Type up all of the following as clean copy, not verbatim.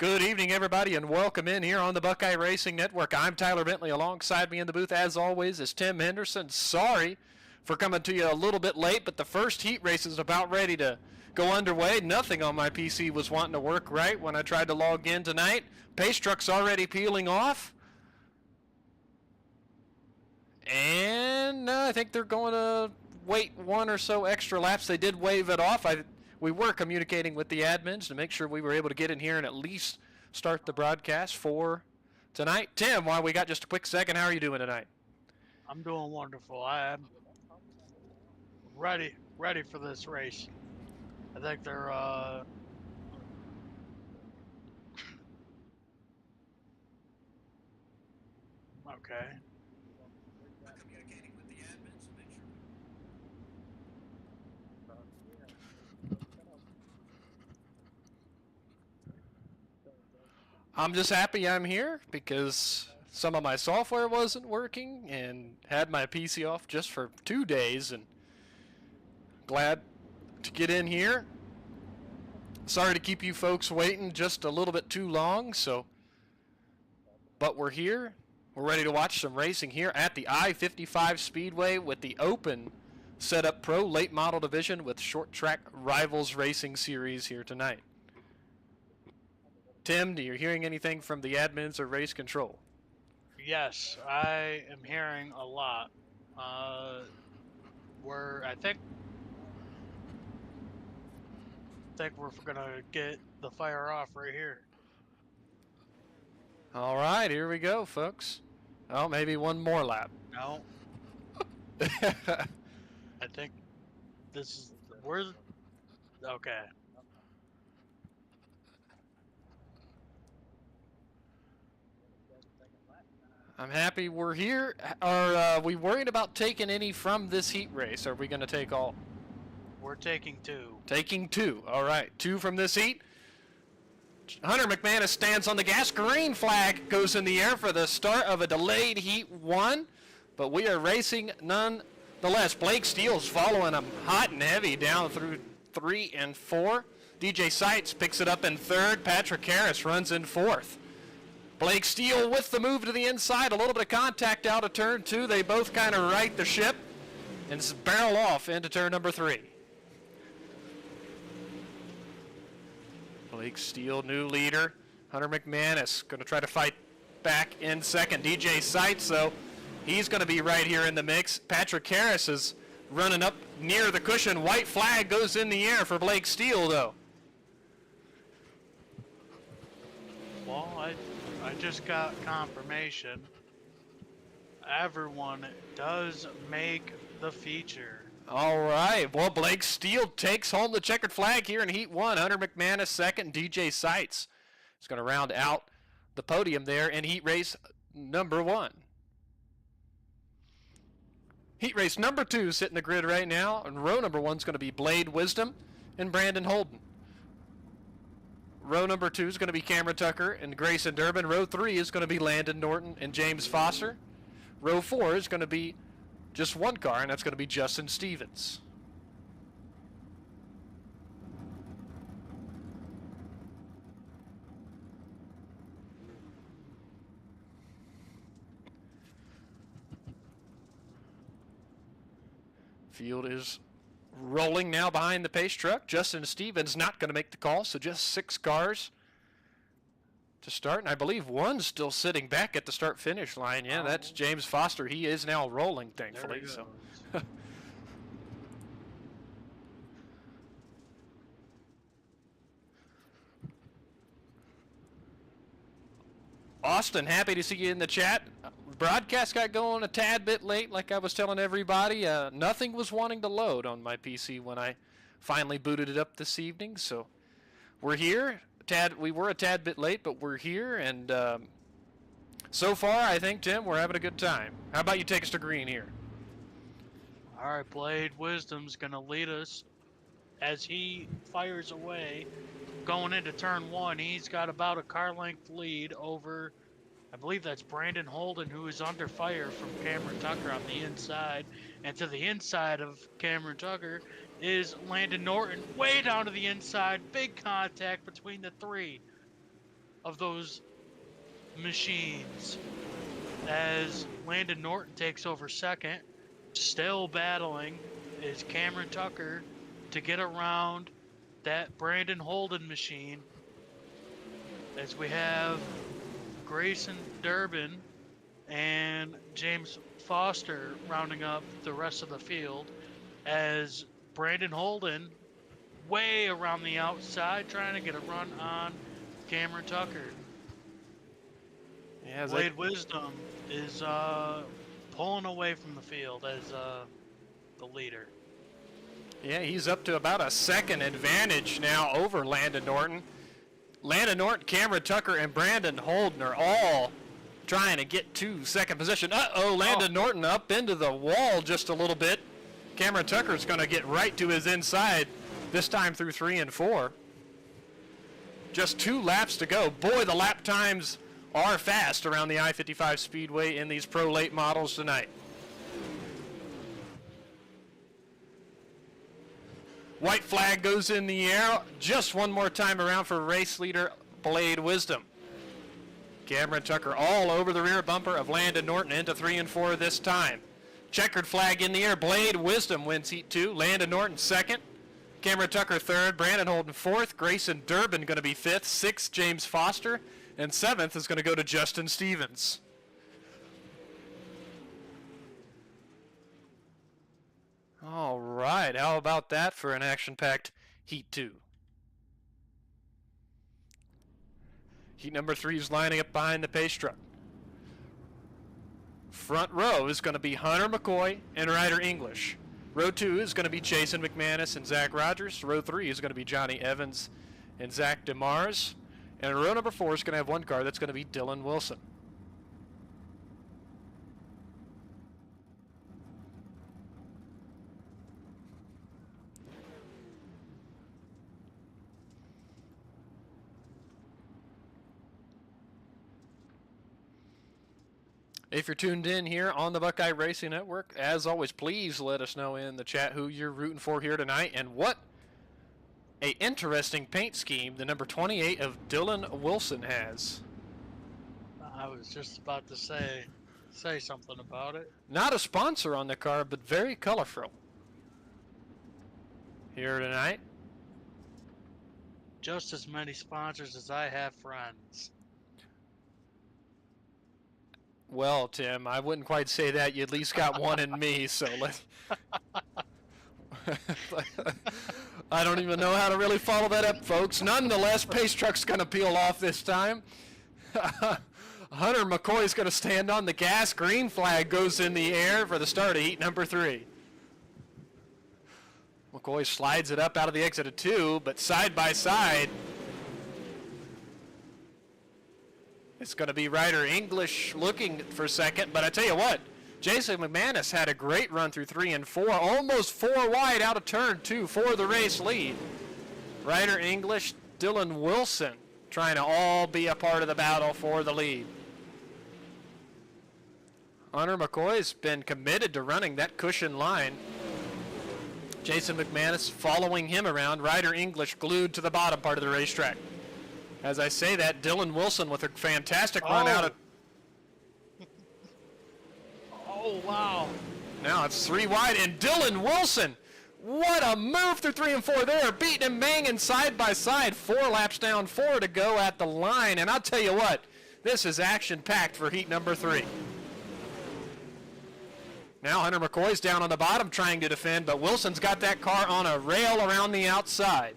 Good evening, everybody, and welcome in here on the Buckeye Racing Network. I'm Tyler Bentley. Alongside me in the booth, as always, is Tim Henderson. Sorry for coming to you a little bit late, but the first heat race is about ready to go underway. Nothing on my PC was wanting to work right when I tried to log in tonight. Pace truck's already peeling off. And I think they're going to wait one or so extra laps. They did wave it off. We were communicating with the admins to make sure we were able to get in here and at least start the broadcast for tonight. Tim, while we got just a quick second, how are you doing tonight? I'm doing wonderful. I am ready for this race. I think they're okay. Communicating with the admins to make sure. I'm just happy I'm here because some of my software wasn't working and had my PC off just for 2 days, and glad to get in here. Sorry to keep you folks waiting just a little bit too long, but we're here. We're ready to watch some racing here at the I-55 Speedway with the Open Setup Pro Late Model Division with Short Track Rivals Racing Series here tonight. Tim, do you hearing anything from the admins or race control? Yes, I am hearing a lot. I think we're gonna get the fire off right here. All right, here we go, folks. Oh, maybe one more lap. No. I think this is okay. I'm happy we're here. Are we worried about taking any from this heat race? Are we going to take all? We're taking 2. Taking 2. All right, 2 from this heat. Hunter McManus stands on the gas. Green flag goes in the air for the start of a delayed heat 1. But we are racing nonetheless. Blake Steele's following him hot and heavy down through 3 and 4. DJ Seitz picks it up in 3rd. Patrick Harris runs in 4th. Blake Steele with the move to the inside. A little bit of contact out of turn 2. They both kind of right the ship and barrel off into turn number 3. Blake Steele, new leader. Hunter McManus going to try to fight back in 2nd. DJ Seitz, though, he's going to be right here in the mix. Patrick Harris is running up near the cushion. White flag goes in the air for Blake Steele, though. Well, I just got confirmation. Everyone does make the feature. All right. Well, Blake Steele takes home the checkered flag here in Heat 1. Hunter McManus 2nd. DJ Seitz is going to round out the podium there in Heat Race number 1. Heat Race number 2 sitting the grid right now. And row number 1 is going to be Blade Wisdom and Brandon Holden. Row number 2 is going to be Cameron Tucker and Grayson Durbin. Row 3 is going to be Landon Norton and James Foster. Row 4 is going to be just one car, and that's going to be Justin Stevens. Field is rolling now behind the pace truck. Justin Stevens not going to make the call, so just 6 cars to start. And I believe one's still sitting back at the start-finish line. Yeah, that's James Foster. He is now rolling, thankfully. So. Austin, happy to see you in the chat. Broadcast got going a tad bit late, like I was telling everybody. Nothing was wanting to load on my PC when I finally booted it up this evening. So we're here. We were a tad bit late, but we're here. And so far, I think, Tim, we're having a good time. How about you take us to green here? All right, Blade Wisdom's going to lead us as he fires away. Going into turn 1, he's got about a car length lead over, I believe that's Brandon Holden, who is under fire from Cameron Tucker on the inside. And to the inside of Cameron Tucker is Landon Norton, way down to the inside. Big contact between the three. of those machines as Landon Norton takes over second. Still battling is Cameron Tucker to get around that Brandon Holden machine, as we have Grayson Durbin and James Foster rounding up the rest of the field, as Brandon Holden way around the outside trying to get a run on Cameron Tucker. Yeah, Blade Wisdom is pulling away from the field as the leader. Yeah, he's up to about a second advantage now over Landon Norton. Landon Norton, Cameron Tucker, and Brandon Holden are all trying to get to second position. Landon Norton up into the wall just a little bit. Cameron Tucker's going to get right to his inside, this time through 3 and 4. Just 2 laps to go. Boy, the lap times are fast around the I-55 Speedway in these Pro Late models tonight. White flag goes in the air just one more time around for race leader Blade Wisdom. Cameron Tucker all over the rear bumper of Landon Norton into 3 and 4 this time. Checkered flag in the air. Blade Wisdom wins heat 2. Landon Norton second. Cameron Tucker third. Brandon Holden fourth. Grayson Durbin going to be fifth. Sixth, James Foster. And 7th is going to go to Justin Stevens. All right, how about that for an action-packed Heat 2? Heat number 3 is lining up behind the pace truck. Front row is going to be Hunter McCoy and Ryder English. Row 2 is going to be Jason McManus and Zach Rogers. Row 3 is going to be Johnny Evans and Zach DeMars. And row number 4 is going to have one car that's going to be Dylan Wilson. If you're tuned in here on the Buckeye Racing Network, as always, please let us know in the chat who you're rooting for here tonight and what a interesting paint scheme the number 28 of Dylan Wilson has. I was just about to say something about it. Not a sponsor on the car, but very colorful here tonight. Just as many sponsors as I have friends. Well, Tim, I wouldn't quite say that. You at least got one in me, so let's... I don't even know how to really follow that up, folks. Nonetheless, Pace Truck's going to peel off this time. Hunter McCoy's going to stand on the gas. Green flag goes in the air for the start of heat number 3. McCoy slides it up out of the exit of 2, but side by side, it's going to be Ryder English looking for second. But I tell you what, Jason McManus had a great run through 3 and 4, almost 4 wide out of turn 2 for the race lead. Ryder English, Dylan Wilson trying to all be a part of the battle for the lead. Hunter McCoy's been committed to running that cushion line. Jason McManus following him around. Ryder English glued to the bottom part of the racetrack. As I say that, Dylan Wilson with a fantastic run out of... Oh, wow. Now it's 3 wide, and Dylan Wilson, what a move through 3 and 4 there, beating and banging side by side. 4 laps down, 4 to go at the line, and I'll tell you what, this is action-packed for heat number 3. Now Hunter McCoy's down on the bottom trying to defend, but Wilson's got that car on a rail around the outside.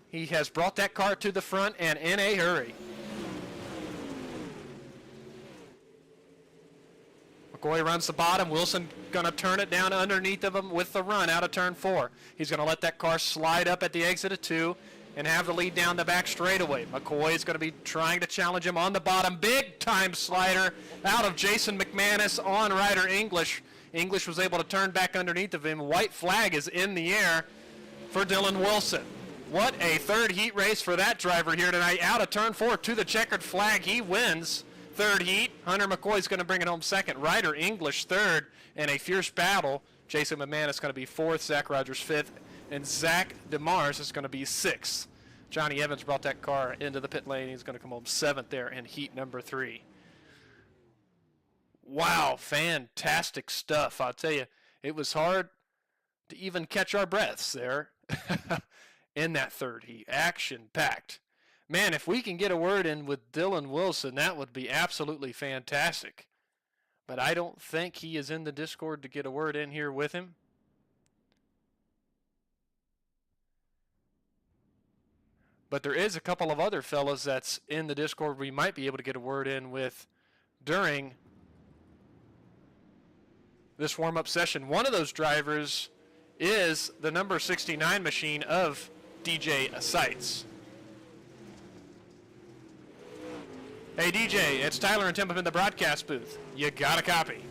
He has brought that car to the front and in a hurry. McCoy runs the bottom. Wilson going to turn it down underneath of him with the run out of turn 4. He's going to let that car slide up at the exit of 2 and have the lead down the back straightaway. McCoy is going to be trying to challenge him on the bottom. Big time slider out of Jason McManus on Ryder English. English was able to turn back underneath of him. White flag is in the air for Dylan Wilson. What a third heat race for that driver here tonight. Out of turn 4 to the checkered flag. He wins third heat. Hunter McCoy's going to bring it home second. Ryder English third in a fierce battle. Jason McManus is going to be 4th. Zach Rogers 5th. And Zach DeMars is going to be 6th. Johnny Evans brought that car into the pit lane. He's going to come home 7th there in heat number 3. Wow, fantastic stuff. I'll tell you, it was hard to even catch our breaths there in that third heat. Action-packed. Man, if we can get a word in with Dylan Wilson, that would be absolutely fantastic. But I don't think he is in the Discord to get a word in here with him. But there is a couple of other fellas that's in the Discord we might be able to get a word in with during this warm-up session. One of those drivers is the number 69 machine of DJ Sights. Hey DJ, it's Tyler and Tim up in the broadcast booth. You got a copy?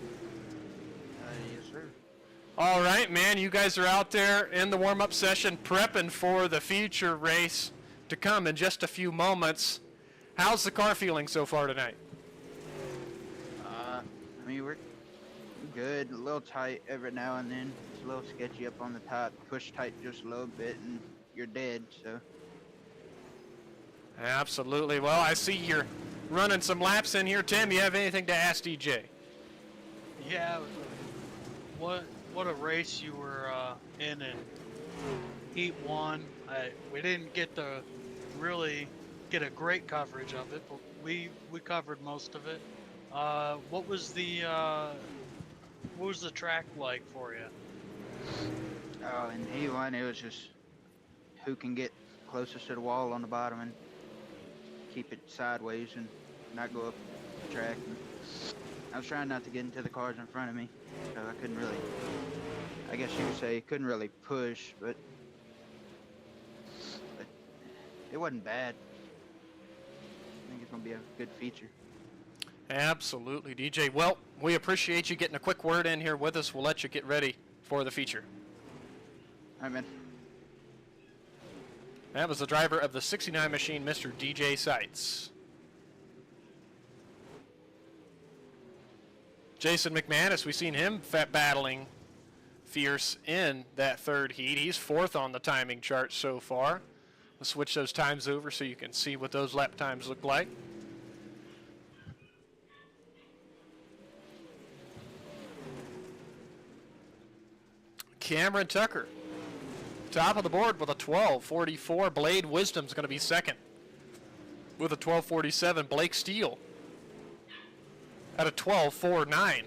Yes, sir. All right, man, you guys are out there in the warm-up session prepping for the feature race to come in just a few moments. How's the car feeling so far tonight? I mean, we're good. A little tight every now and then. It's a little sketchy up on the top. Push tight just a little bit and you're dead, so. Absolutely. Well, I see you're running some laps in here. Tim, you have anything to ask DJ? Yeah, what a race you were in Heat 1. We didn't get to really get a great coverage of it, but we covered most of it. What was the track like for you? Oh, in E1, it was just who can get closest to the wall on the bottom and keep it sideways and not go up the track. And I was trying not to get into the cars in front of me, so I couldn't really, I guess you could say, couldn't really push, but it wasn't bad. I think it's going to be a good feature. Absolutely, DJ. Well, we appreciate you getting a quick word in here with us. We'll let you get ready for the feature. All right, man. That was the driver of the 69 machine, Mr. DJ Sights. Jason McManus, we've seen him battling fierce in that third heat. He's 4th on the timing chart so far. Let's switch those times over so you can see what those lap times look like. Cameron Tucker, top of the board with a 12:44. Blade Wisdom's going to be 2nd with a 12:47. Blake Steele at a 12:49.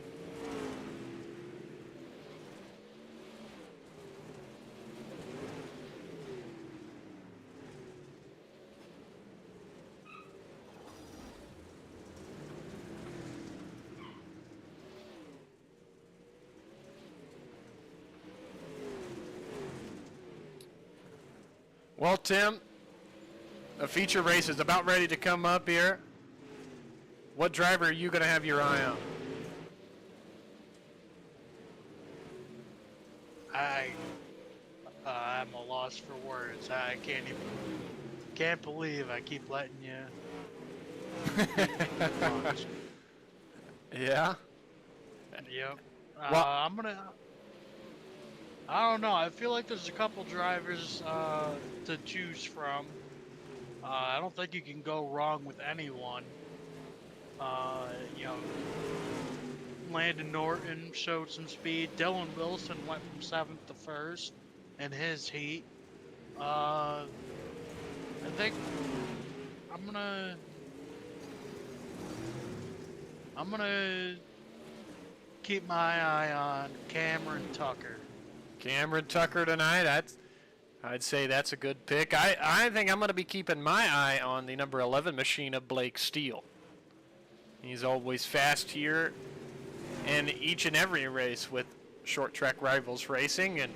Well, Tim, a feature race is about ready to come up here. What driver are you going to have your eye on? I'm a loss for words. I can't believe I keep letting you. Yeah? Yep. Well, I don't know. I feel like there's a couple drivers to choose from. I don't think you can go wrong with anyone. You know, Landon Norton showed some speed. Dylan Wilson went from 7th to 1st in his heat. I think I'm gonna keep my eye on Cameron Tucker. Cameron Tucker tonight. I'd say that's a good pick. I think I'm going to be keeping my eye on the number 11 machine of Blake Steele. He's always fast here in each and every race with Short Track Rivals Racing, and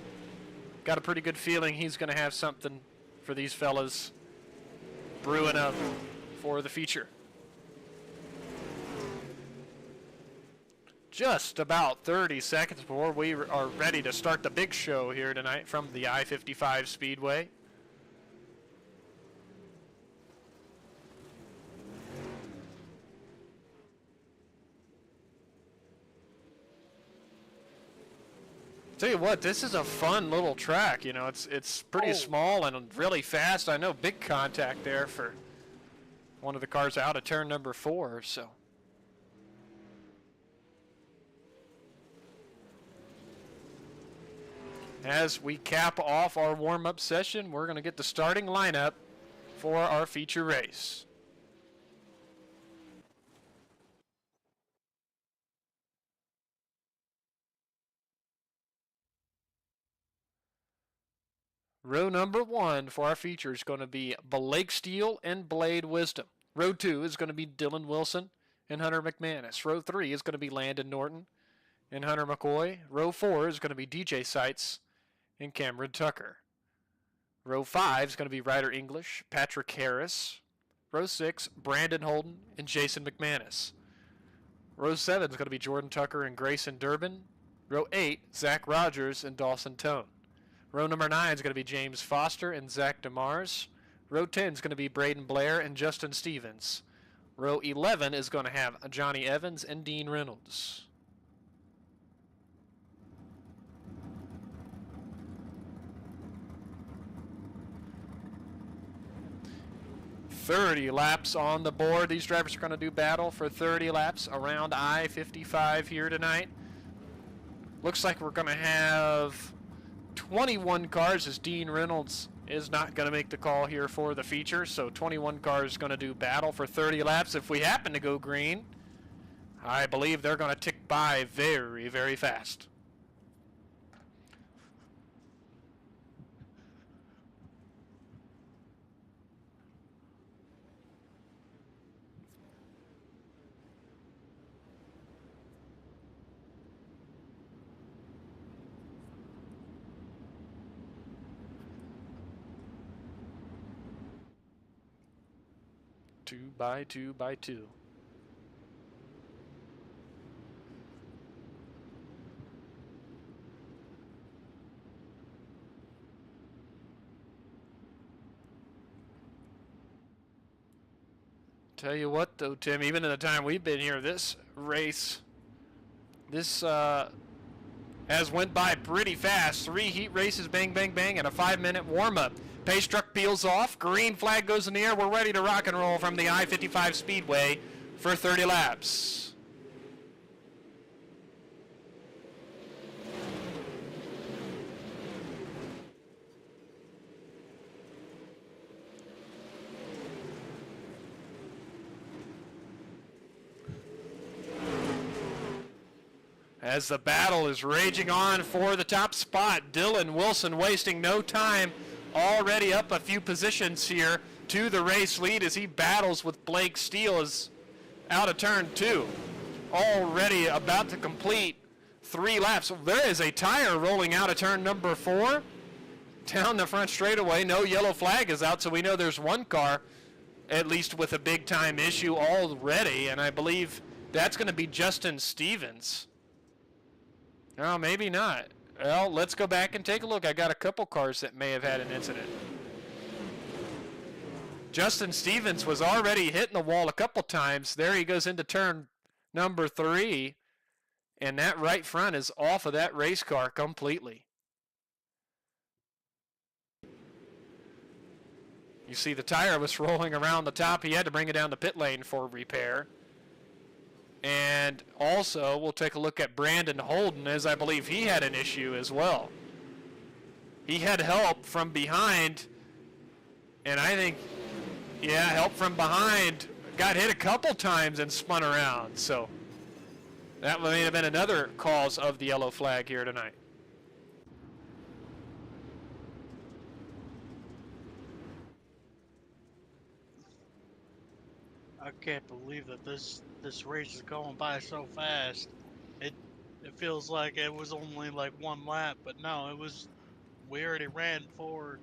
got a pretty good feeling he's going to have something for these fellas brewing up for the feature. Just about 30 seconds before we are ready to start the big show here tonight from the I-55 Speedway. Tell you what, this is a fun little track. You know, it's pretty small and really fast. I know big contact there for one of the cars out of turn number 4. So. As we cap off our warm-up session, we're going to get the starting lineup for our feature race. Row number 1 for our feature is going to be Blake Steele and Blade Wisdom. Row 2 is going to be Dylan Wilson and Hunter McManus. Row 3 is going to be Landon Norton and Hunter McCoy. Row 4 is going to be DJ Seitz and Cameron Tucker. Row 5 is going to be Ryder English, Patrick Harris. Row 6, Brandon Holden and Jason McManus. Row 7 is going to be Jordan Tucker and Grayson Durbin. Row 8, Zach Rogers and Dawson Tone. Row number 9 is going to be James Foster and Zach DeMars. Row 10 is going to be Braden Blair and Justin Stevens. Row 11 is going to have Johnny Evans and Dean Reynolds. .30 laps on the board. These drivers are going to do battle for 30 laps around I-55 here tonight. Looks like we're going to have 21 cars, as Dean Reynolds is not going to make the call here for the feature. So 21 cars going to do battle for 30 laps. If we happen to go green, I believe they're going to tick by very, very fast. Two by two. Tell you what though, Tim, even in the time we've been here, this race, has went by pretty fast. 3 heat races, bang, bang, bang, and a 5-minute warm-up. Pace truck peels off, green flag goes in the air. We're ready to rock and roll from the I-55 Speedway for 30 laps. As the battle is raging on for the top spot, Dylan Wilson wasting no time, already up a few positions here to the race lead as he battles with Blake Steele is out of turn 2. Already about to complete 3 laps. There is a tire rolling out of turn number 4 down the front straightaway. No yellow flag is out, so we know there's one car at least with a big time issue already, and I believe that's going to be Justin Stevens. No, maybe not. Well, let's go back and take a look. I got a couple cars that may have had an incident. Justin Stevens was already hitting the wall a couple times. There he goes into turn number 3, and that right front is off of that race car completely. You see the tire was rolling around the top. He had to bring it down the pit lane for repair. And also, we'll take a look at Brandon Holden, as I believe he had an issue as well. He had help from behind, and I think, yeah, help from behind, got hit a couple times and spun around. So that may have been another cause of the yellow flag here tonight. I can't believe that this race is going by so fast. It feels like it was only like 1 lap, but no, we already ran forward.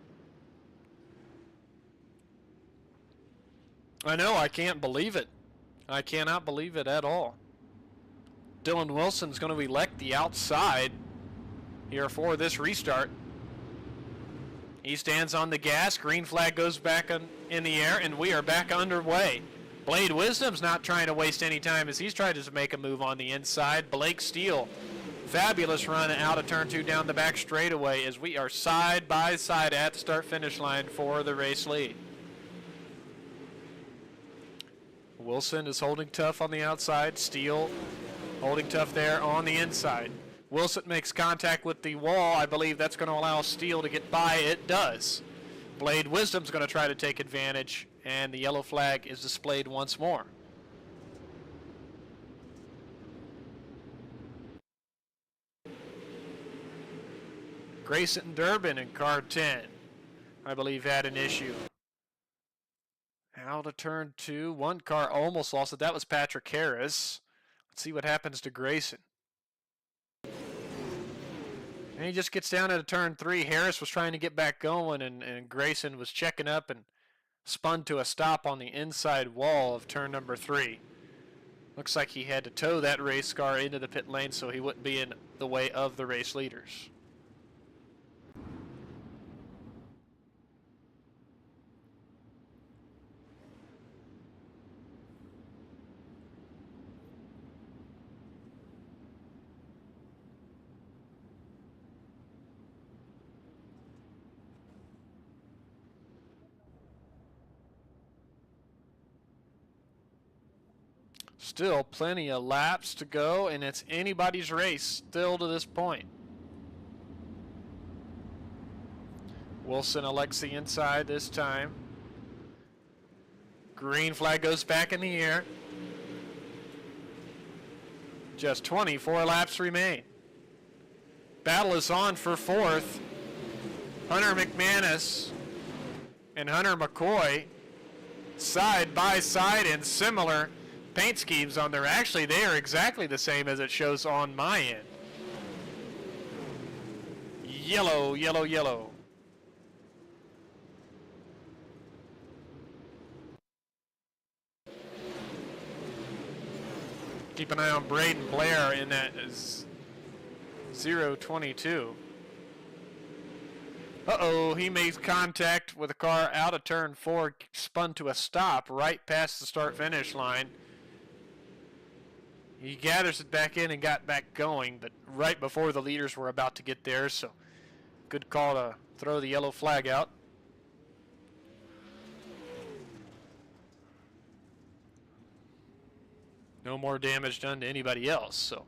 I know, I can't believe it. I cannot believe it at all. Dylan Wilson's going to elect the outside here for this restart. He stands on the gas, green flag goes back in the air, and we are back underway. Blade Wisdom's not trying to waste any time as he's trying to make a move on the inside. Blake Steele Fabulous run out of turn 2 down the back straightaway as we are side by side at the start-finish line for the race lead. Wilson is holding tough on the outside. Steele holding tough there on the inside. Wilson makes contact with the wall. I believe that's going to allow Steele to get by. It does. Blade Wisdom's going to try to take advantage, and the yellow flag is displayed once more. Grayson Durbin in car 10, I believe, had an issue. Out of turn 2, one car almost lost it. That was Patrick Harris. Let's see what happens to Grayson. And he just gets down into turn 3. Harris was trying to get back going, and Grayson was checking up and spun to a stop on the inside wall of turn number 3. Looks like he had to tow that race car into the pit lane so he wouldn't be in the way of the race leaders. Still plenty of laps to go, and it's anybody's race still to this point. Wilson elects the inside this time. Green flag goes back in the air. Just 24 laps remain. Battle is on for 4th. Hunter McManus and Hunter McCoy side by side in similar paint schemes on there. Actually, they are exactly the same as it shows on my end. Yellow, yellow, yellow. Keep an eye on Braden Blair in that 022. Uh-oh, he makes contact with a car out of turn 4, spun to a stop right past the start-finish line. He gathers it back in and got back going, but right before the leaders were about to get there, so good call to throw the yellow flag out. No more damage done to anybody else, so.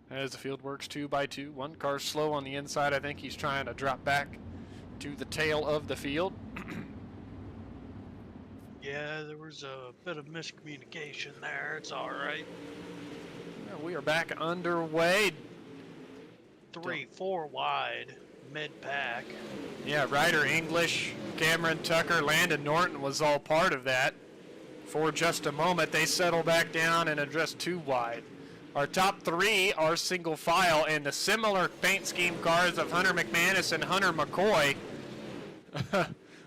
As the field works 2 by 2, one car slow on the inside. I think he's trying to drop back to the tail of the field. Yeah, there was a bit of miscommunication there. It's all right. Well, we are back underway. 3-4 wide, mid-pack. Yeah, Ryder English, Cameron Tucker, Landon Norton was all part of that. For just a moment, they settle back down and address 2 wide. Our top 3 are single file, and the similar paint scheme cars of Hunter McManus and Hunter McCoy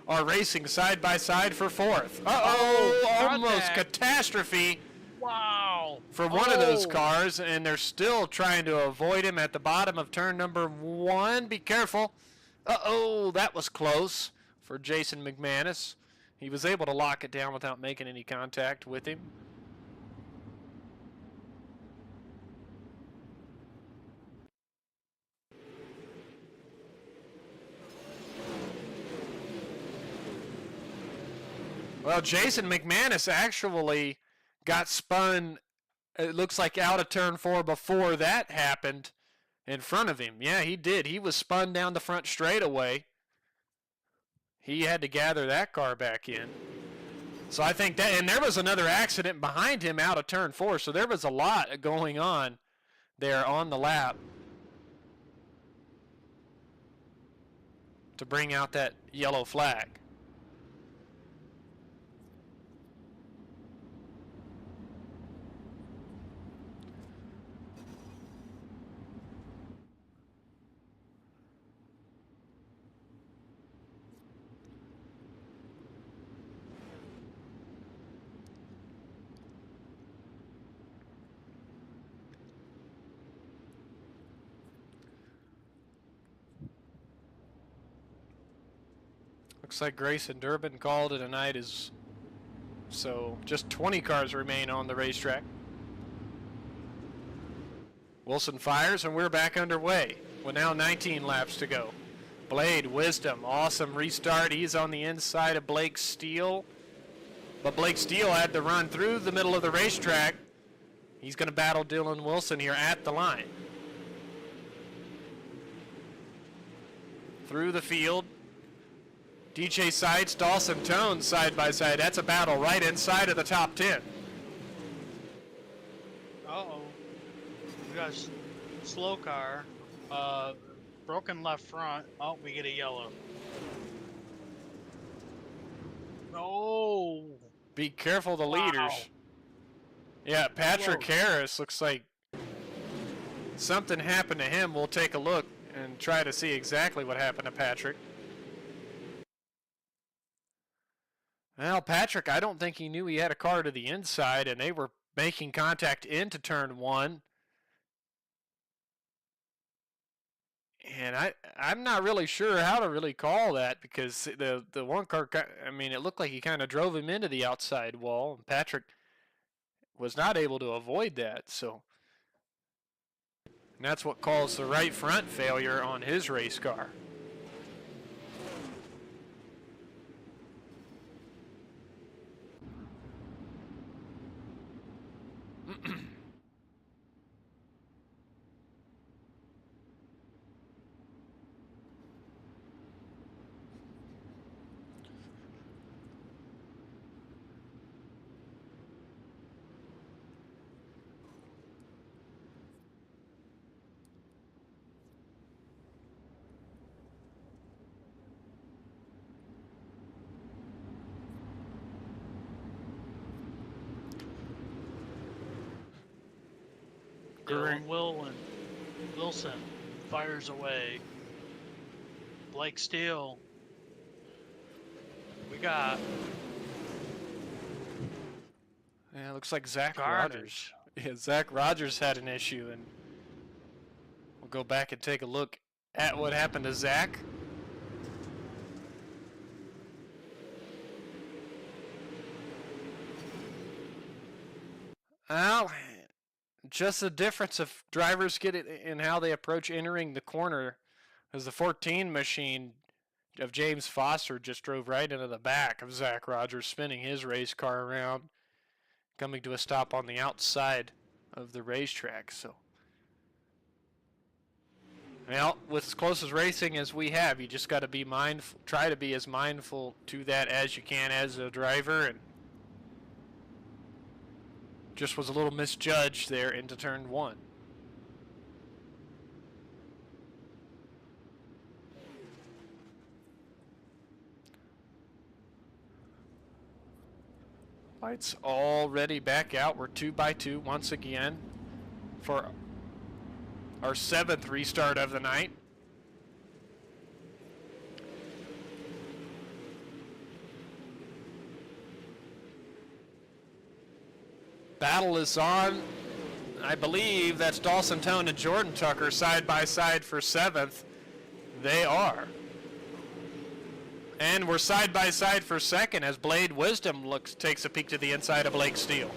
are racing side by side for 4th. Almost catastrophe. Wow. For one of those cars, and they're still trying to avoid him at the bottom of turn number 1. Be careful. That was close for Jason McManus. He was able to lock it down without making any contact with him. Well, Jason McManus actually got spun, it looks like, out of turn 4 before that happened in front of him. Yeah, he did. He was spun down the front straightaway. He had to gather that car back in. So I think that, and there was another accident behind him out of turn 4, so there was a lot going on there on the lap to bring out that yellow flag. Looks like Grayson Durbin called it a night, so just 20 cars remain on the racetrack. Wilson fires and we're back underway with now 19 laps to go. Blade Wisdom, awesome restart. He's on the inside of Blake Steele, but Blake Steele had to run through the middle of the racetrack. He's going to battle Dylan Wilson here at the line. Through the field, DJ Sides, Dawson Tones side by side. That's a battle right inside of the top 10. Uh-oh. We got a slow car. Broken left front. Oh, we get a yellow. No. Be careful the Wow. leaders. Yeah, Patrick Harris looks like something happened to him. We'll take a look and try to see exactly what happened to Patrick. Well, Patrick, I don't think he knew he had a car to the inside, and they were making contact into turn one. And I'm not really sure how to really call that, because the one car, I mean, it looked like he kind of drove him into the outside wall, and Patrick was not able to avoid that. So, and that's what caused the right front failure on his race car. Dylan Wilson fires away. Blake Steele. We got Yeah, it looks like Zach Carnage. Rogers. Yeah, Zach Rogers had an issue, and we'll go back and take a look at what happened to Zach. Well, just the difference of drivers get it in how they approach entering the corner, as the 14 machine of James Foster just drove right into the back of Zach Rogers, spinning his race car around, coming to a stop on the outside of the racetrack. So, well, with as close as racing as we have, you just got to be mindful, try to be as mindful to that as you can as a driver, and just was a little misjudged there into turn one. Lights already back out. We're 2 by 2 once again for our 7th restart of the night. Battle is on. I believe that's Dawson Tone and Jordan Tucker side by side for 7th. They are. And we're side by side for 2nd as Blade Wisdom takes a peek to the inside of Blake Steele.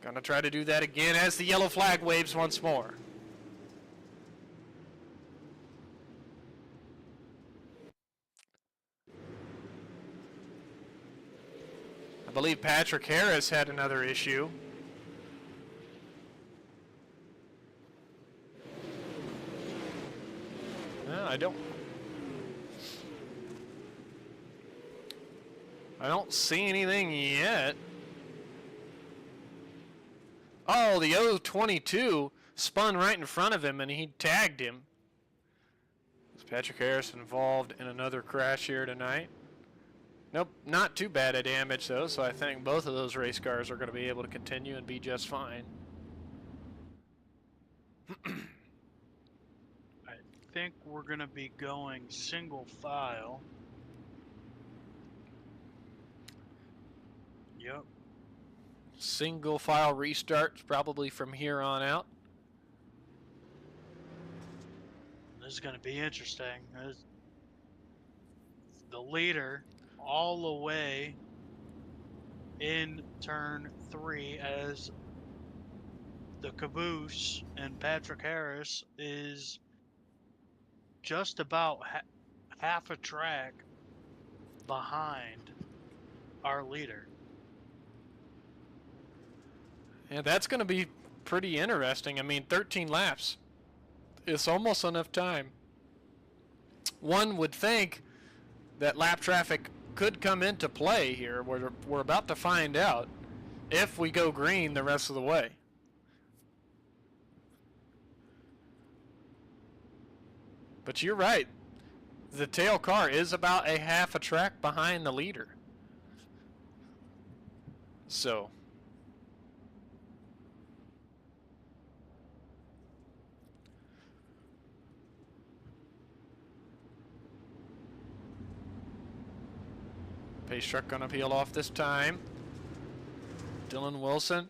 Gonna try to do that again as the yellow flag waves once more. I believe Patrick Harris had another issue. No, I don't see anything yet. Oh, the O22 spun right in front of him and he tagged him. Is Patrick Harris involved in another crash here tonight? Nope, not too bad a damage though, so I think both of those race cars are going to be able to continue and be just fine. I think we're going to be going single file. Yep. Single file restarts probably from here on out. This is going to be interesting. the leader all the way in turn 3 as the caboose and Patrick Harris is just about half a track behind our leader. Yeah, that's going to be pretty interesting. I mean, 13 laps. It's almost enough time. One would think that lap traffic could come into play here. We're about to find out if we go green the rest of the way. But you're right. The tail car is about a half a track behind the leader. So pace truck gonna peel off this time. Dylan Wilson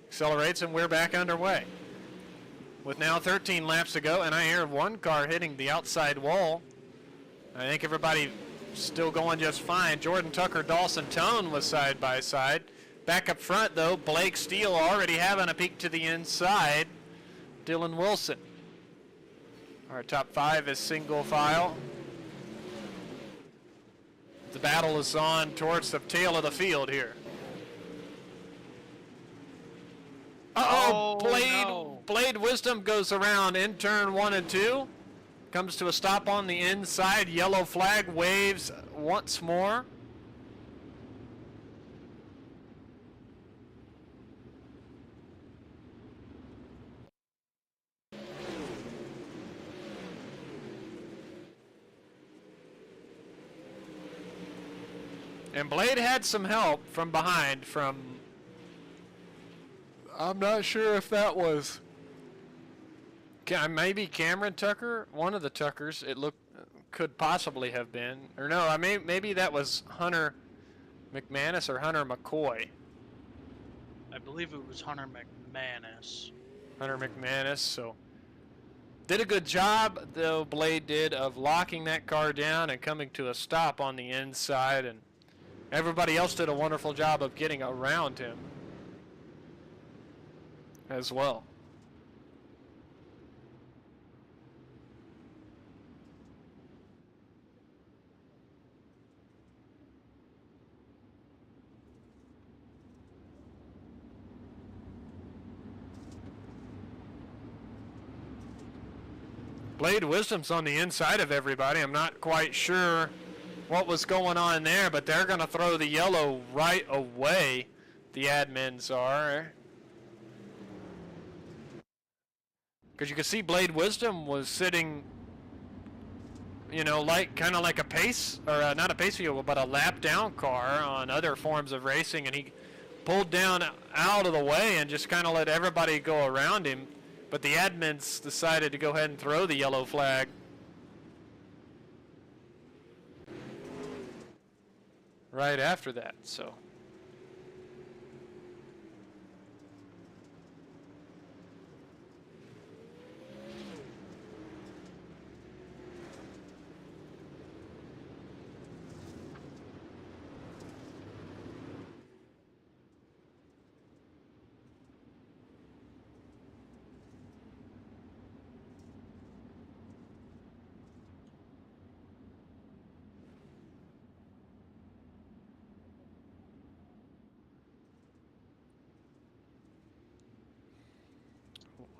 accelerates and we're back underway. With now 13 laps to go, and I hear one car hitting the outside wall. I think everybody still going just fine. Jordan Tucker, Dawson Tone was side by side. Back up front though, Blake Steele already having a peek to the inside. Dylan Wilson. Our top 5 is single file. The battle is on towards the tail of the field here. Uh-oh, Blade Wisdom goes around in turn 1 and 2. Comes to a stop on the inside. Yellow flag waves once more. And Blade had some help from behind from, I'm not sure if that was maybe Cameron Tucker, one of the Tuckers. It could possibly have been, or no, maybe that was Hunter McManus or Hunter McCoy. I believe it was Hunter McManus. Hunter McManus. So did a good job though. Blade did of locking that car down and coming to a stop on the inside, and everybody else did a wonderful job of getting around him as well. Blade Wisdom's on the inside of everybody. I'm not quite sure what was going on there, but they're going to throw the yellow right away. The admins are. Because you can see Blade Wisdom was sitting, you know, kind of like a pace, or not a pace vehicle, but a lap down car on other forms of racing, and he pulled down out of the way and just kind of let everybody go around him. But the admins decided to go ahead and throw the yellow flag right after that, so.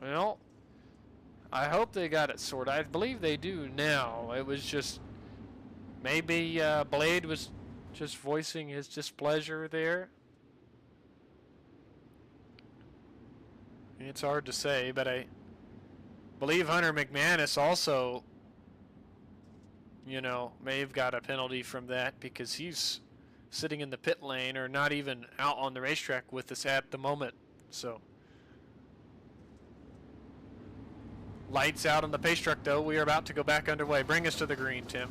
Well, I hope they got it sorted. I believe they do now. It was just maybe Blade was just voicing his displeasure there. It's hard to say, but I believe Hunter McManus also, you know, may have got a penalty from that because he's sitting in the pit lane or not even out on the racetrack with us at the moment. So. Lights out on the pace truck, though. We are about to go back underway. Bring us to the green, Tim.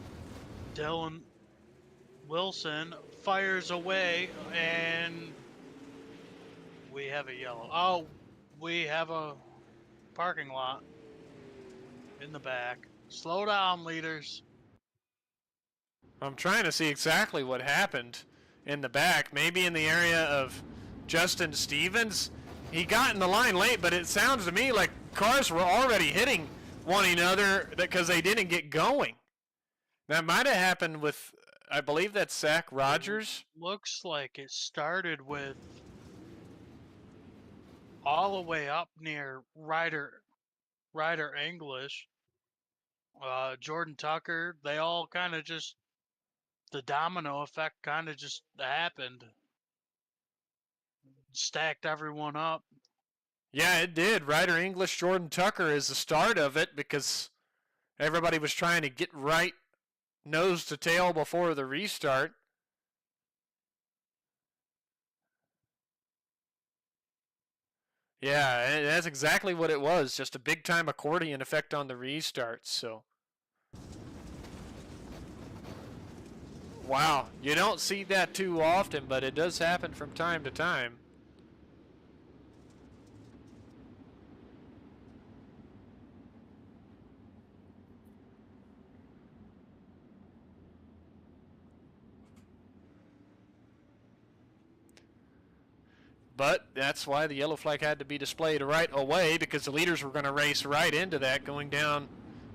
Dylan Wilson fires away, and we have a yellow. Oh, we have a parking lot in the back. Slow down, leaders. I'm trying to see exactly what happened in the back. Maybe in the area of Justin Stevens. He got in the line late, but it sounds to me like cars were already hitting one another because they didn't get going. That might have happened with, I believe that's Zach Rogers. Looks like it started with all the way up near Ryder English, Jordan Tucker. They all kind of just, the domino effect kind of just happened, stacked everyone up. Yeah, it did. Ryder English, Jordan Tucker is the start of it because everybody was trying to get right nose to tail before the restart. Yeah, that's exactly what it was. Just a big time accordion effect on the restarts. So, wow, you don't see that too often, but it does happen from time to time. But that's why the yellow flag had to be displayed right away, because the leaders were going to race right into that, going down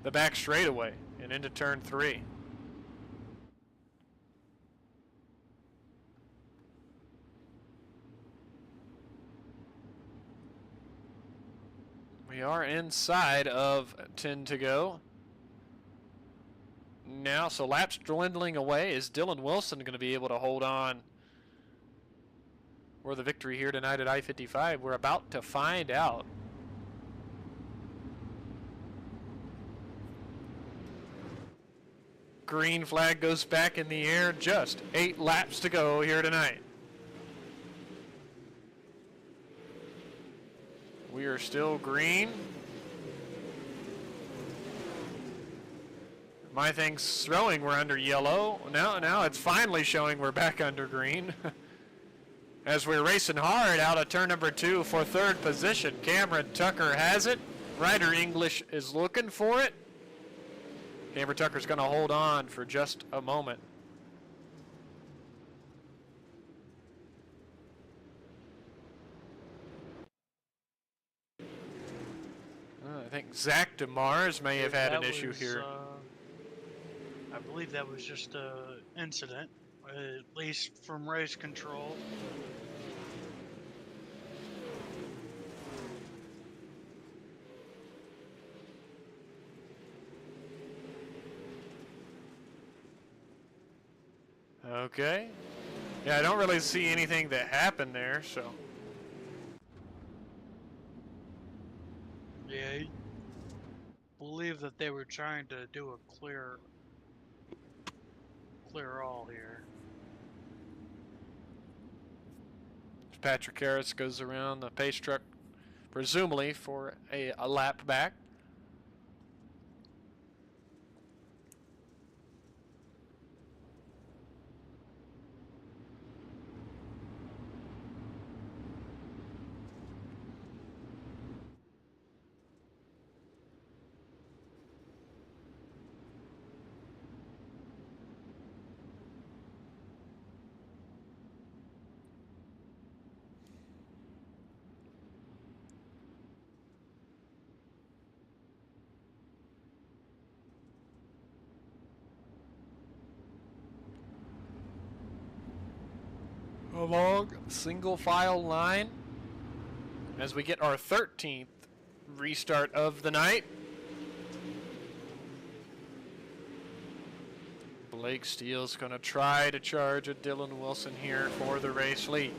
the back straightaway and into turn 3. We are inside of 10 to go. Now, so laps dwindling away. Is Dylan Wilson going to be able to hold on for the victory here tonight at I-55? We're about to find out. Green flag goes back in the air. Just 8 laps to go here tonight. We are still green. My thing's showing we're under yellow. Now it's finally showing we're back under green. As we're racing hard out of turn number 2 for 3rd position. Cameron Tucker has it. Ryder English is looking for it. Cameron Tucker's going to hold on for just a moment. I think Zach DeMars may have had an issue here. I believe that was just an incident, at least from race control. Okay. Yeah, I don't really see anything that happened there, so. Yeah, I believe that they were trying to do a clear all here. Patrick Harris goes around the pace truck, presumably for a lap back. Along single file line as we get our 13th restart of the night. Blake Steele's going to try to charge at Dylan Wilson here for the race lead.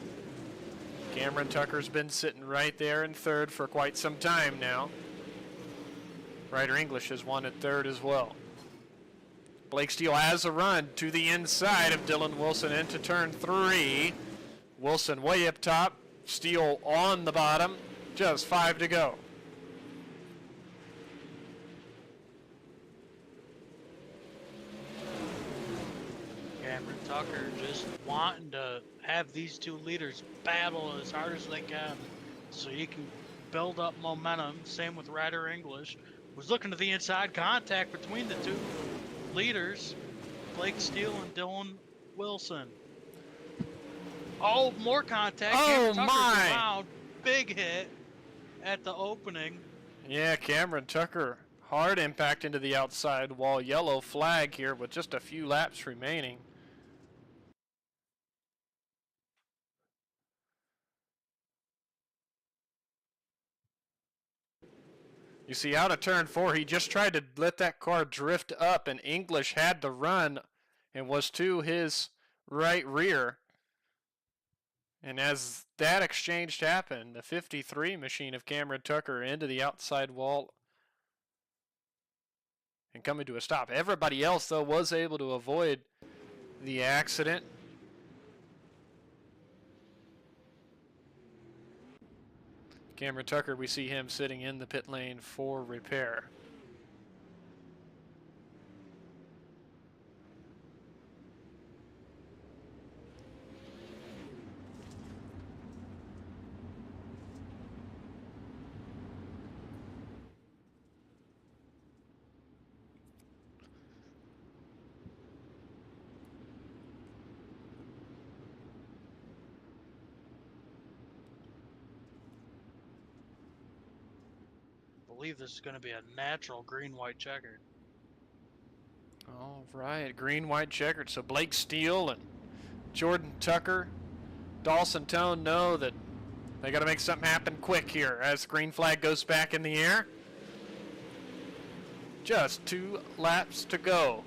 Cameron Tucker's been sitting right there in 3rd for quite some time now. Ryder English has won at 3rd as well. Blake Steele has a run to the inside of Dylan Wilson into turn 3. Wilson way up top, Steele on the bottom, just 5 to go. Cameron Tucker just wanting to have these two leaders battle as hard as they can so you can build up momentum. Same with Ryder English. Was looking to the inside, contact between the two leaders. Blake Steele and Dylan Wilson. Oh, more contact. Oh, Cameron Tucker's my. around. Big hit at the opening. Yeah, Cameron Tucker, hard impact into the outside wall. Yellow flag here with just a few laps remaining. You see, out of turn 4, he just tried to let that car drift up, and English had to run and was to his right rear. And as that exchange happened, the 53 machine of Cameron Tucker into the outside wall and coming to a stop. Everybody else, though, was able to avoid the accident. Cameron Tucker, we see him sitting in the pit lane for repair. I believe this is going to be a natural green-white checkered. All right, green-white checkered. So Blake Steele and Jordan Tucker, Dawson Tone know that they got to make something happen quick here as the green flag goes back in the air. Just 2 laps to go.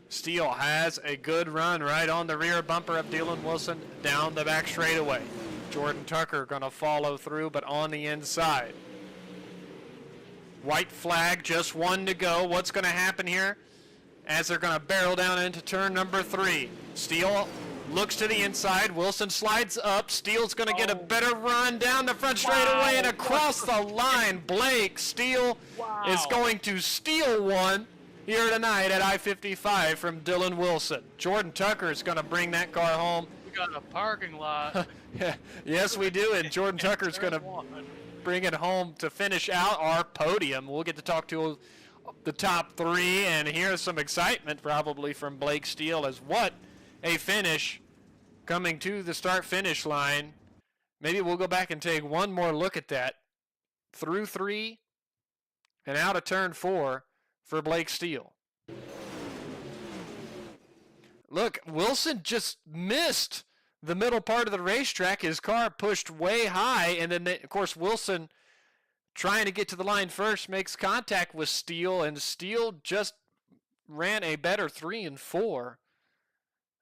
Steele has a good run right on the rear bumper of Dylan Wilson down the back straightaway. Jordan Tucker going to follow through, but on the inside. White flag, just 1 to go. What's going to happen here? As they're going to barrel down into turn number 3. Steele looks to the inside. Wilson slides up. Steele's going to get a better run down the front straightaway and across the line. Blake Steele is going to steal one here tonight at I-55 from Dylan Wilson. Jordan Tucker is going to bring that car home. We got a parking lot. Yes, we do, and Jordan Tucker's going to bring it home to finish out our podium. We'll get to talk to the top 3 and hear some excitement probably from Blake Steele as what a finish coming to the start-finish line. Maybe we'll go back and take one more look at that. Through 3 and out of turn 4 for Blake Steele. Look, Wilson just missed the middle part of the racetrack. His car pushed way high, and then, of course, Wilson trying to get to the line first makes contact with Steele, and Steele just ran a better 3 and 4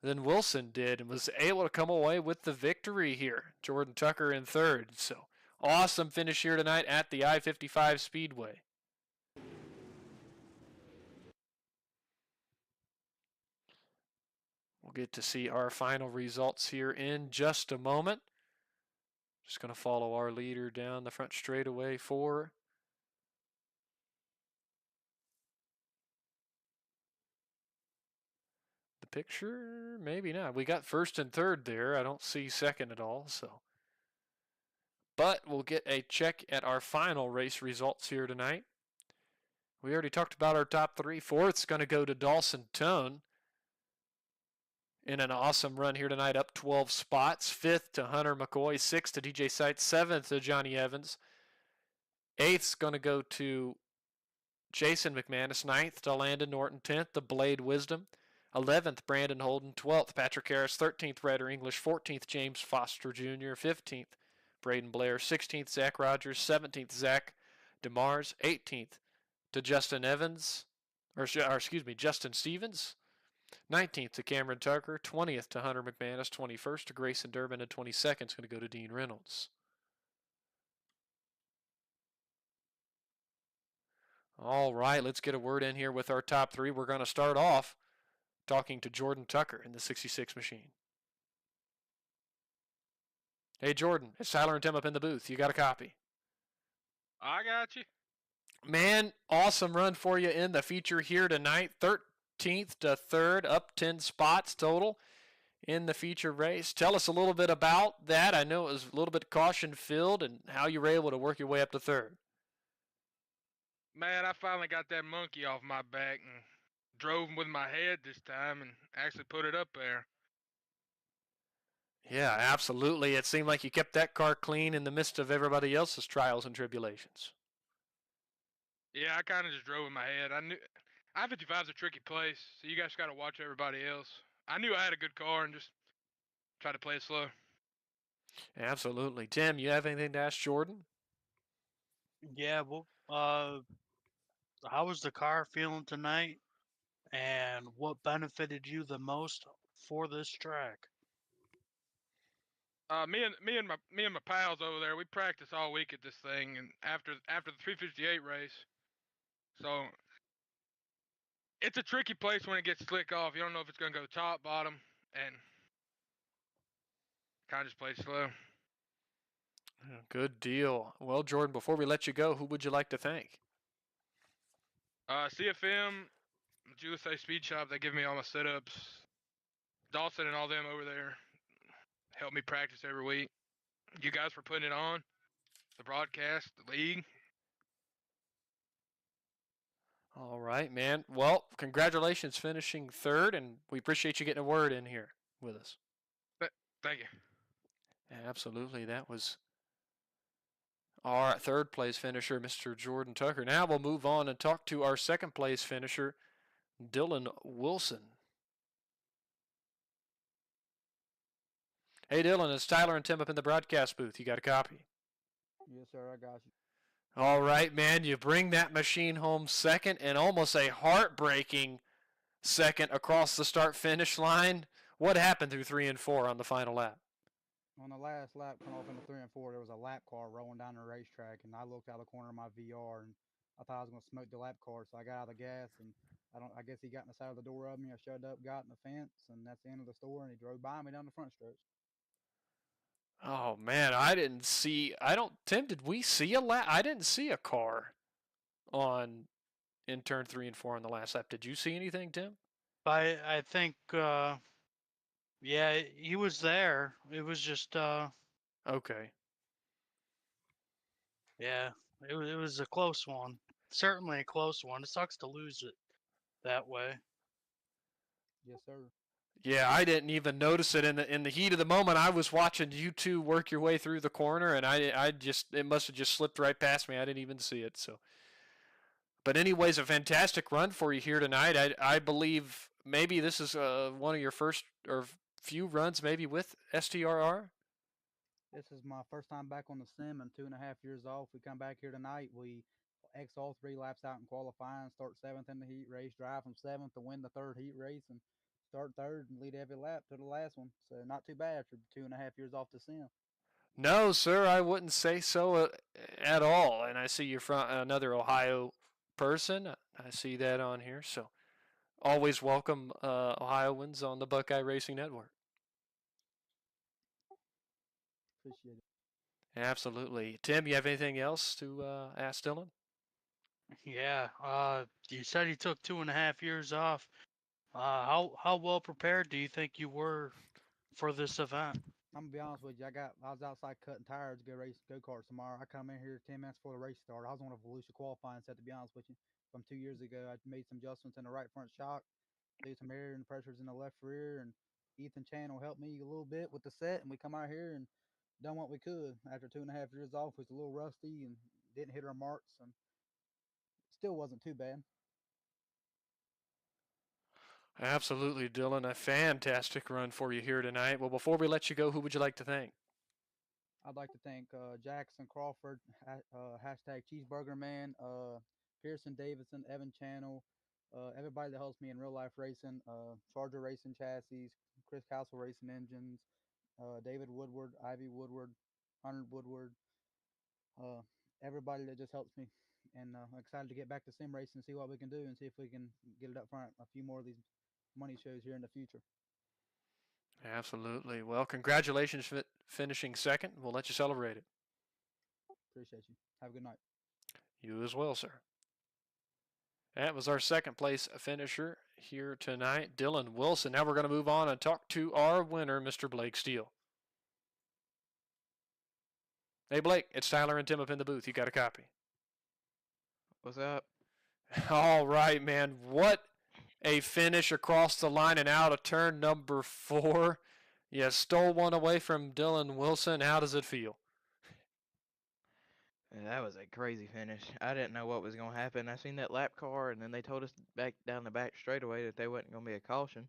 than Wilson did and was able to come away with the victory here. Jordan Tucker in 3rd. So awesome finish here tonight at the I-55 Speedway. We'll get to see our final results here in just a moment. Just going to follow our leader down the front straightaway for the picture. Maybe not. We got 1st and 3rd there. I don't see 2nd at all. So, but we'll get a check at our final race results here tonight. We already talked about our top 3. 4th's going to go to Dawson Tone in an awesome run here tonight, up 12 spots. 5th to Hunter McCoy, 6th to DJ Seitz, 7th to Johnny Evans. 8th's going to go to Jason McManus, 9th to Landon Norton, 10th to Blade Wisdom, 11th Brandon Holden, 12th Patrick Harris, 13th Ryder English, 14th James Foster Jr., 15th Braden Blair, 16th Zach Rogers, 17th Zach DeMars, 18th to Justin Evans, Justin Stevens, 19th to Cameron Tucker, 20th to Hunter McManus, 21st to Grayson Durbin, and 22nd is going to go to Dean Reynolds. All right, let's get a word in here with our top 3. We're going to start off talking to Jordan Tucker in the 66 machine. Hey, Jordan, it's Tyler and Tim up in the booth. You got a copy? I got you. Man, awesome run for you in the feature here tonight. 13th to 3rd, up 10 spots total in the feature race. Tell us a little bit about that. I know it was a little bit caution-filled and how you were able to work your way up to 3rd. Man, I finally got that monkey off my back and drove with my head this time and actually put it up there. Yeah, absolutely. It seemed like you kept that car clean in the midst of everybody else's trials and tribulations. Yeah, I kind of just drove with my head. I knew I-55 is a tricky place, so you guys got to watch everybody else. I knew I had a good car and just try to play it slow. Absolutely. Tim, you have anything to ask Jordan? Yeah, well, how was the car feeling tonight? And what benefited you the most for this track? Me and my pals over there, we practice all week at this thing, and after the 358 race, so it's a tricky place when it gets slick off. You don't know if it's gonna go top, bottom, and kind of just play slow. Good deal. Well, Jordan, before we let you go, who would you like to thank? CFM, USA Speed Shop, they give me all my setups. Dawson and all them over there help me practice every week. You guys for putting it on, the broadcast, the league. All right, man. Well, congratulations finishing third, and we appreciate you getting a word in here with us. Thank you. Absolutely. That was our third place finisher, Mr. Jordan Tucker. Now we'll move on and talk to our second place finisher, Dylan Wilson. Hey, Dylan, it's Tyler and Tim up in the broadcast booth. You got a copy? Yes, sir. I got you. All right, man. You bring that machine home second and almost a heartbreaking second across the start-finish line. What happened through 3 and 4 on the final lap? On the last lap, coming off into 3 and 4, there was a lap car rolling down the racetrack, and I looked out the corner of my VR, and I thought I was going to smoke the lap car, so I got out of the gas, and I guess he got in the side of the door of me. I shut up, got in the fence, and that's the end of the store, and he drove by me down the front stretch. Oh man, Tim, did we see a lap? I didn't see a car in turn 3 and 4 on the last lap. Did you see anything, Tim? I think, yeah, he was there. It was just, Okay. yeah, it was a close one. Certainly a close one. It sucks to lose it that way. Yes, sir. Yeah, I didn't even notice it in the heat of the moment. I was watching you two work your way through the corner, and it must have just slipped right past me. I didn't even see it. So, but anyways, a fantastic run for you here tonight. I believe maybe this is one of your first or few runs maybe with STRR. This is my first time back on the sim and 2.5 years off. We come back here tonight. We X all 3 laps out in qualifying, start 7th in the heat race, drive from 7th to win the 3rd heat race, and start 3rd and lead every lap to the last one. So not too bad for 2.5 years off the sim. No, sir, I wouldn't say so at all. And I see you're from another Ohio person. I see that on here. So always welcome Ohioans on the Buckeye Racing Network. Appreciate it. Absolutely. Tim, you have anything else to ask Dylan? Yeah, you said he took 2.5 years off. How well prepared do you think you were for this event? I'm gonna be honest with you. I was outside cutting tires to go race go karts tomorrow. I come in here 10 minutes before the race started. I was on a Volusia qualifying set, to be honest with you, from 2 years ago. I made some adjustments in the right front shock, do some air and pressures in the left rear, and Ethan Channel helped me a little bit with the set, and we come out here and done what we could. After 2.5 years off, was a little rusty and didn't hit our marks, and still wasn't too bad. Absolutely, Dylan. A fantastic run for you here tonight. Well, before we let you go, who would you like to thank? I'd like to thank Jackson Crawford, hashtag Cheeseburger Man, Pearson Davidson, Evan Channel, everybody that helps me in real life racing, Charger Racing Chassis, Chris Castle Racing Engines, David Woodward, Ivy Woodward, Hunter Woodward, everybody that just helps me. And I'm excited to get back to sim racing and see what we can do and see if we can get it up front a few more of these money shows here in the future. Absolutely. Well, congratulations for finishing second. We'll let you celebrate it. Appreciate you. Have a good night. You as well, sir. That was our second place finisher here tonight, Dylan Wilson. Now we're going to move on and talk to our winner, Mr. Blake Steele. Hey, Blake, it's Tyler and Tim up in the booth. You got a copy? What's up? All right, man. What a finish across the line and out of turn number 4. You stole one away from Dylan Wilson. How does it feel? Yeah, that was a crazy finish. I didn't know what was going to happen. I seen that lap car, and then they told us back down the back straightaway that there wasn't going to be a caution.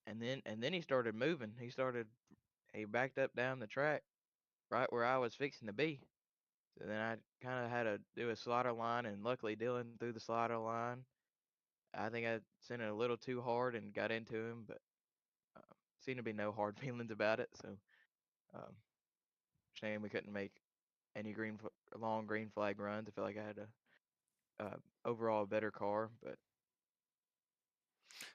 And then he started moving. He backed up down the track right where I was fixing to be. So then I kind of had to do a slaughter line, and luckily Dylan threw the slaughter line. I think I sent it a little too hard and got into him, but seemed to be no hard feelings about it. So um, shame we couldn't make any long green flag runs. I feel like I had a overall better car, but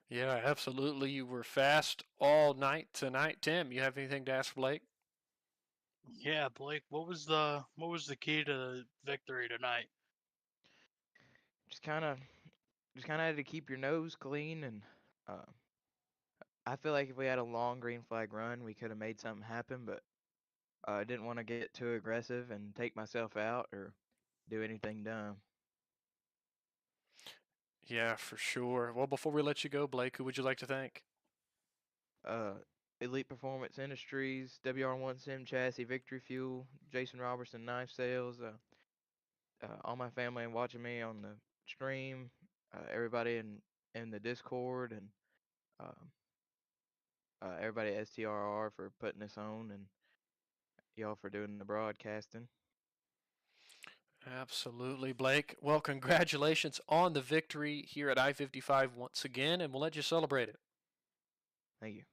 Yeah, absolutely. You were fast all night tonight. Tim, you have anything to ask Blake? Yeah, Blake, what was the key to the victory tonight? just kind of had to keep your nose clean, and uh, I feel like if we had a long green flag run, we could have made something happen, but I didn't want to get too aggressive and take myself out or do anything dumb. Yeah, for sure. Well, before we let you go, Blake, who would you like to thank? Uh, Elite Performance Industries, WR1 Sim Chassis, Victory Fuel, Jason Robertson Knife Sales, all my family watching me on the stream, everybody in the Discord, and um, everybody at STRR for putting this on, and y'all for doing the broadcasting. Absolutely, Blake. Well, congratulations on the victory here at I-55 once again, and we'll let you celebrate it. Thank you.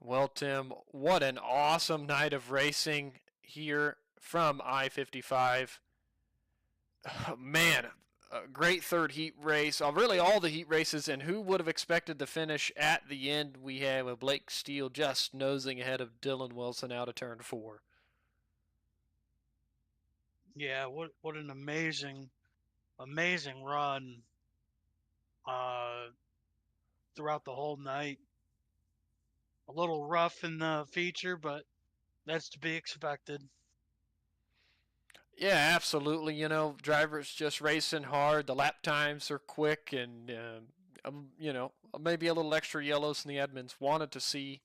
Well, Tim, what an awesome night of racing here from I-55. Man, a great third heat race. Really, all the heat races, and who would have expected the finish at the end we had with Blake Steele just nosing ahead of Dylan Wilson out of turn 4. Yeah, what an amazing run uh throughout the whole night. A little rough in the feature, but that's to be expected. Yeah, absolutely. You know, drivers just racing hard. The lap times are quick, and you know, maybe a little extra yellows than the admins wanted to see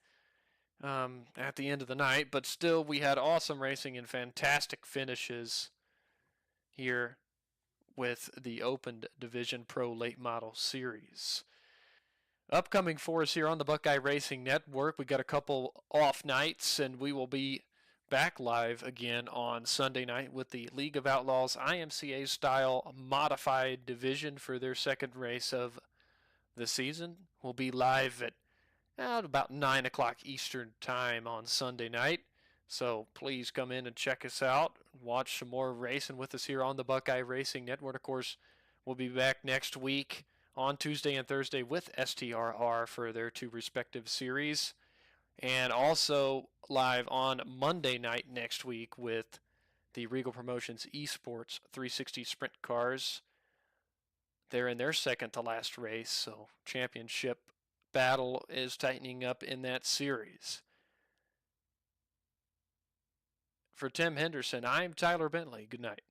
at the end of the night. But still, we had awesome racing and fantastic finishes here with the Open Division Pro Late Model Series. Upcoming for us here on the Buckeye Racing Network, we got a couple off nights, and we will be back live again on Sunday night with the League of Outlaws IMCA style modified division for their second race of the season. We'll be live at about 9 o'clock Eastern time on Sunday night. So please come in and check us out. Watch some more racing with us here on the Buckeye Racing Network. Of course, we'll be back next week on Tuesday and Thursday with STRR for their two respective series. And also live on Monday night next week with the Regal Promotions Esports 360 Sprint Cars. They're in their second to last race, so championship battle is tightening up in that series. For Tim Henderson, I'm Tyler Bentley. Good night.